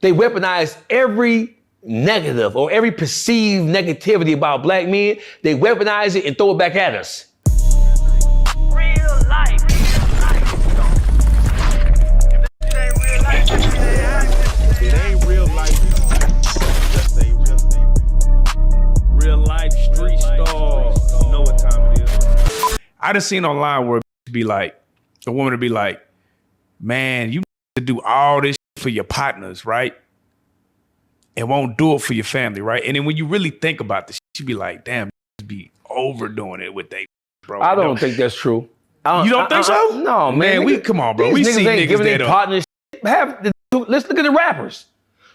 they weaponize every negative or every perceived negativity about black men. They weaponize it and throw it back at us. Real life. It ain't real life. Just ain't real. Real life street stars. You know what time it is. I done seen online where a woman to be like, man, you to do all this for your partners, right? And won't do it for your family, right? And then when you really think about this, you be like, damn, be overdoing it with they, bro. I don't think that's true. You don't think so? No, man. Come on, bro. We see ain't niggas giving that their partners. Let's look at the rappers.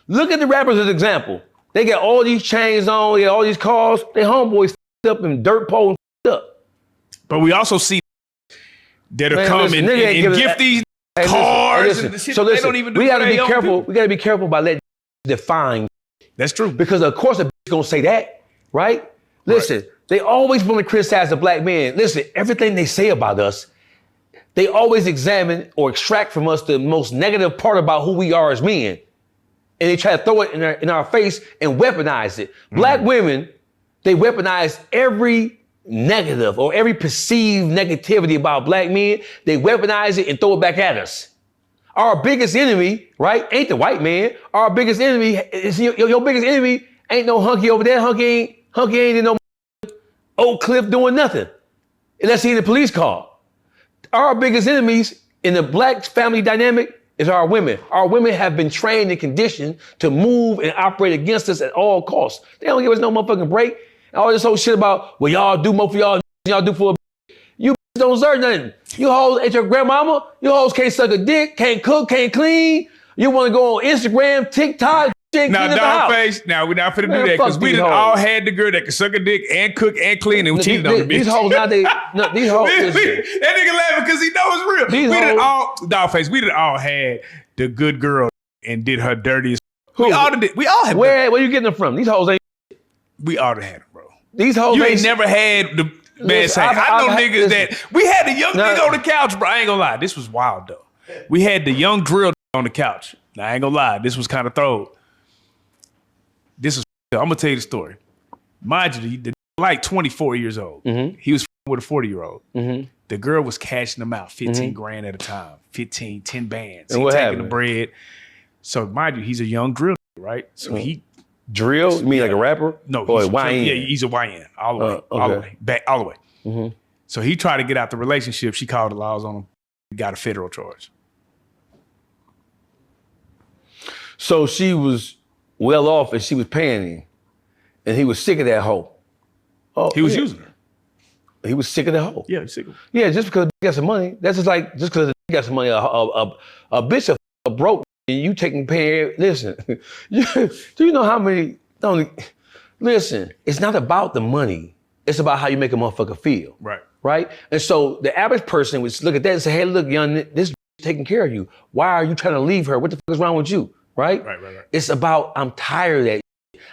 Look at the rappers as an example. They got all these chains on, they got all these cars. They homeboys up in dirt pole and up. But we also see that'll come and gift these cars and the shit. So they don't even do. We gotta be careful. We gotta be careful by letting define. That's true. Because of course a bitch gonna say that, right? Listen, They always want to criticize the black man. Listen, everything they say about us, they always examine or extract from us the most negative part about who we are as men. And they try to throw it in our face and weaponize it. Black women, they weaponize every negative or every perceived negativity about black men. They weaponize it and throw it back at us. Our biggest enemy, right, ain't the white man. Our biggest enemy is your biggest enemy ain't no hunky over there. Hunky ain't in no Oak Cliff doing nothing unless he in the police car. Our biggest enemies in the black family dynamic is our women. Our women have been trained and conditioned to move and operate against us at all costs. They don't give us no motherfucking break. All this whole shit about, well, y'all do more for y'all do for a you don't deserve nothing. You hoes ain't your grandmama. You hoes can't suck a dick, can't cook, can't clean. You want to go on Instagram, TikTok, now, Dawgface, now we're not finna do that because we done all had the girl that can suck a dick and cook and clean and cheated on the bitch. These hoes now, these hoes. That nigga laughing because he knows it's real. Dawgface, we done all had the good girl and did her dirtiest. We all had. Where you getting them from? These hoes ain't. We all had them, bro. These hoes ain't never had the man saying. I know niggas that we had the young nigga on the couch, bro. I ain't gonna lie, this was wild though. We had the young drill on the couch. Now I ain't gonna lie, this was kind of thrown. I'm gonna tell you the story. Mind you, the like 24 years old. Mm-hmm. He was with a 40-year-old. Mm-hmm. The girl was cashing them out 15 grand at a time, 15, 10 bands. And he taking the bread. So mind you, he's a young drill, right? So he drill? You mean like a rapper? No, he's YN. Yeah, he's a YN all the way, all the way, back all the way. Mm-hmm. So he tried to get out the relationship. She called the laws on him. He got a federal charge. So she was well off and she was paying him. And he was sick of that hoe. Oh, he was using her. He was sick of that hoe. Yeah, he's sick of her. Yeah, just because he got some money. That's just because he got some money, a bitch a broke and you taking pay. Listen, do you know how many, listen, it's not about the money. It's about how you make a motherfucker feel. Right. Right? And so the average person would look at that and say, hey, look, young, this is taking care of you. Why are you trying to leave her? What the fuck is wrong with you? Right? Right. It's about, I'm tired of that.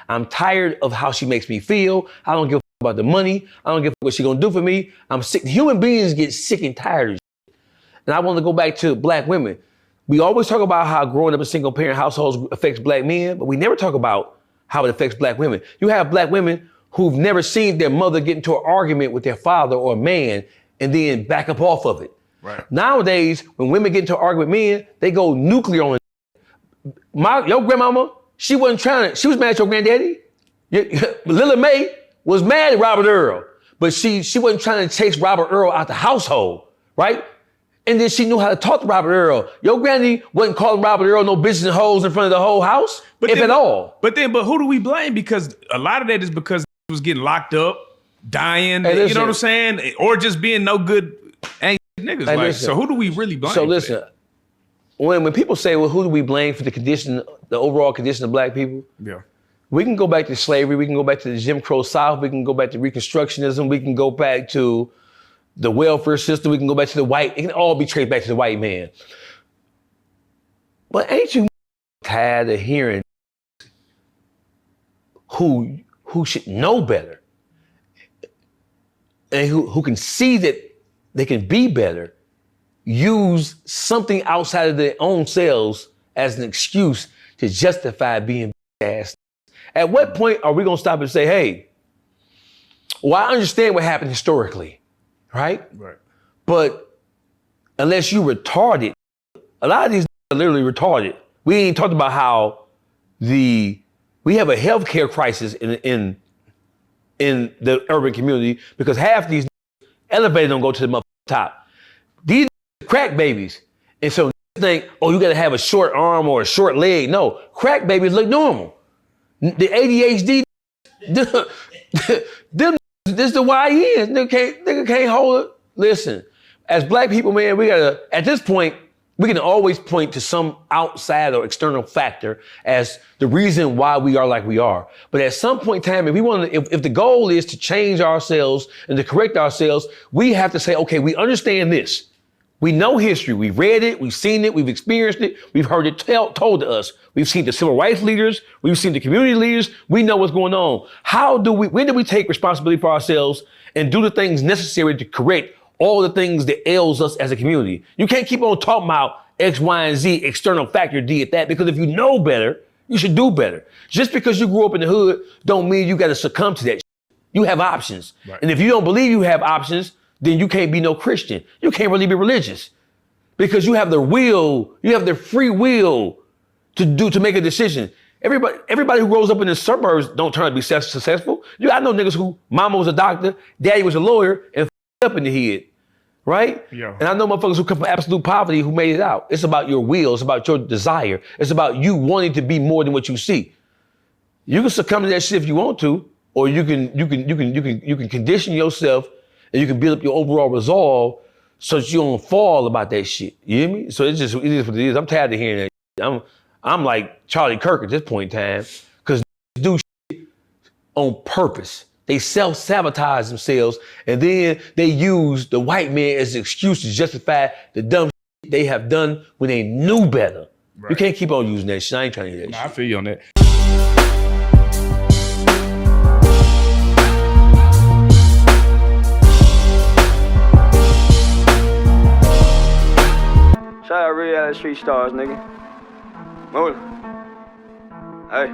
I'm tired of how she makes me feel. I don't give a fuck about the money. I don't give a fuck what she gonna do for me. I'm sick. Human beings get sick and tired of shit. And I want to go back to black women. We always talk about how growing up in single parent households affects black men, but we never talk about how it affects black women. You have black women who've never seen their mother get into an argument with their father or a man and then back up off of it. Right. Nowadays, when women get into an argument with men, they go nuclear on it. Your grandmama, she was mad at your granddaddy. Lila Mae was mad at Robert Earl, but she wasn't trying to chase Robert Earl out the household, right? And then she knew how to talk to Robert Earl. Your granny wasn't calling Robert Earl no bitches and hoes in front of the whole house, at all. But who do we blame? Because a lot of that is because he was getting locked up, dying, hey, you know what I'm saying? Or just being no good ain't niggas. Hey, so who do we really blame? So listen, when people say, well, who do we blame for the overall condition of black people? Yeah. We can go back to slavery. We can go back to the Jim Crow South. We can go back to Reconstructionism. We can go back to the welfare system. We can go back to the white. It can all be traced back to the white man. But ain't you tired of hearing who should know better and who can see that they can be better, use something outside of their own selves as an excuse to justify being ass. At what point are we gonna stop and say, hey, well, I understand what happened historically, right? Right. But unless you retarded, a lot of these are literally retarded. We ain't talked about how we have a healthcare crisis in the urban community because half these elevators don't go to the motherfucking top. These crack babies. And so think, oh, you gotta have a short arm or a short leg. No, crack babies look normal. The ADHD, them, this is the YNs. Nigga can't hold it. Listen, as black people, man, we gotta, at this point, we can always point to some outside or external factor as the reason why we are like we are. But at some point in time, if the goal is to change ourselves and to correct ourselves, we have to say, okay, we understand this. We know history. We've read it. We've seen it. We've experienced it. We've heard it told to us. We've seen the civil rights leaders. We've seen the community leaders. We know what's going on. When do we take responsibility for ourselves and do the things necessary to correct all the things that ails us as a community? You can't keep on talking about X, Y, and Z, external factor did that, because if you know better, you should do better. Just because you grew up in the hood don't mean you got to succumb to that shit. You have options. Right. And if you don't believe you have options, then you can't be no Christian. You can't really be religious because you have the will, you have the free will to make a decision. Everybody who grows up in the suburbs don't turn out to be successful. I know niggas who mama was a doctor, daddy was a lawyer, and up in the head, right? Yeah. And I know motherfuckers who come from absolute poverty who made it out. It's about your will. It's about your desire. It's about you wanting to be more than what you see. You can succumb to that shit if you want to, or you can condition yourself and you can build up your overall resolve so that you don't fall about that shit. You hear me? So it is what it is. I'm tired of hearing that. I'm like Charlie Kirk at this point in time, because do shit on purpose. They self-sabotage themselves, and then they use the white man as an excuse to justify the dumb shit they have done when they knew better. Right. You can't keep on using that shit. I ain't trying to hear that shit. I feel you on that. Shout out Reallyfe Street Starz, nigga. Move it. Hey.